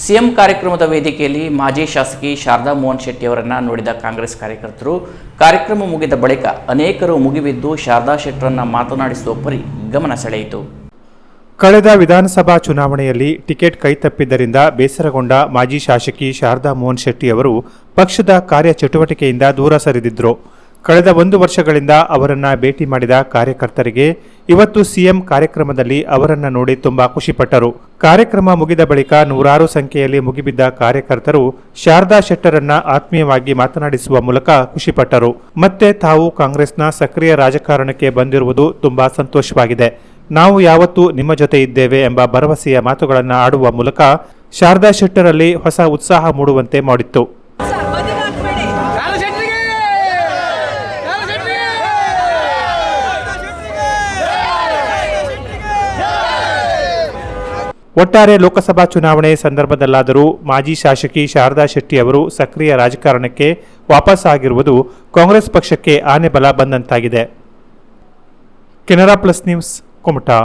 CM ಕಾರ್ಯಕ್ರಮದ ವೇದಿಕೆಯಲ್ಲಿ ಮಾಜಿ ಶಾಸಕಿ ಶಾರದಾ ಮೋಹನ್ ಶೆಟ್ಟಿ ಅವರನ್ನು ನೋಡಿದ ಕಾಂಗ್ರೆಸ್ ಕಾರ್ಯಕರ್ತರು ಕಾರ್ಯಕ್ರಮ ಮುಗಿದ ಬಳಿಕ ಅನೇಕರು ಮುಗಿಬಿದ್ದು ಶಾರದಾ ಶೆಟ್ಟರನ್ನು ಮಾತನಾಡಿಸುವ ಪರಿ ಗಮನ ಸೆಳೆಯಿತು. ಕಳೆದ ವಿಧಾನಸಭಾ ಚುನಾವಣೆಯಲ್ಲಿ ಟಿಕೆಟ್ ಕೈತಪ್ಪಿದ್ದರಿಂದ ಬೇಸರಗೊಂಡ ಮಾಜಿ ಶಾಸಕಿ ಶಾರದಾ ಮೋಹನ್ ಶೆಟ್ಟಿ ಅವರು ಪಕ್ಷದ ಕಾರ್ಯಚಟುವಟಿಕೆಯಿಂದ ದೂರ ಸರಿದಿದ್ರು. ಕಳೆದ 1 ವರ್ಷಗಳಿಂದ ಅವರನ್ನ ಭೇಟಿ ಮಾಡಿದ ಕಾರ್ಯಕರ್ತರಿಗೆ ಇವತ್ತು ಸಿಎಂ ಕಾರ್ಯಕ್ರಮದಲ್ಲಿ ಅವರನ್ನ ನೋಡಿ ತುಂಬಾ ಖುಷಿಪಟ್ಟರು. ಕಾರ್ಯಕ್ರಮ ಮುಗಿದ ಬಳಿಕ ನೂರಾರು ಸಂಖ್ಯೆಯಲ್ಲಿ ಮುಗಿಬಿದ್ದ ಕಾರ್ಯಕರ್ತರು ಶಾರದಾ ಶೆಟ್ಟರನ್ನ ಆತ್ಮೀಯವಾಗಿ ಮಾತನಾಡಿಸುವ ಮೂಲಕ ಖುಷಿಪಟ್ಟರು. ಮತ್ತೆ ತಾವು ಕಾಂಗ್ರೆಸ್ನ ಸಕ್ರಿಯ ರಾಜಕಾರಣಕ್ಕೆ ಬಂದಿರುವುದು ತುಂಬಾ ಸಂತೋಷವಾಗಿದೆ. ನಾವು ಯಾವತ್ತೂ ನಿಮ್ಮ ಜೊತೆ ಇದ್ದೇವೆ ಎಂಬ ಭರವಸೆಯ ಮಾತುಗಳನ್ನು ಆಡುವ ಮೂಲಕ ಶಾರದಾ ಶೆಟ್ಟರಲ್ಲಿ ಹೊಸ ಉತ್ಸಾಹ ಮೂಡುವಂತೆ ಮಾಡಿತ್ತು. ಒಟ್ಟಾರೆ ಲೋಕಸಭಾ ಚುನಾವಣೆ ಸಂದರ್ಭದಲ್ಲಾದರೂ ಮಾಜಿ ಶಾಸಕಿ ಶಾರದಾ ಶೆಟ್ಟಿ ಅವರು ಸಕ್ರಿಯ ರಾಜಕಾರಣಕ್ಕೆ ವಾಪಸ್ ಆಗಿರುವುದು ಕಾಂಗ್ರೆಸ್ ಪಕ್ಷಕ್ಕೆ ಆನೆ ಬಲ ಬಂದಂತಾಗಿದೆ. Canara plus news, Kumta.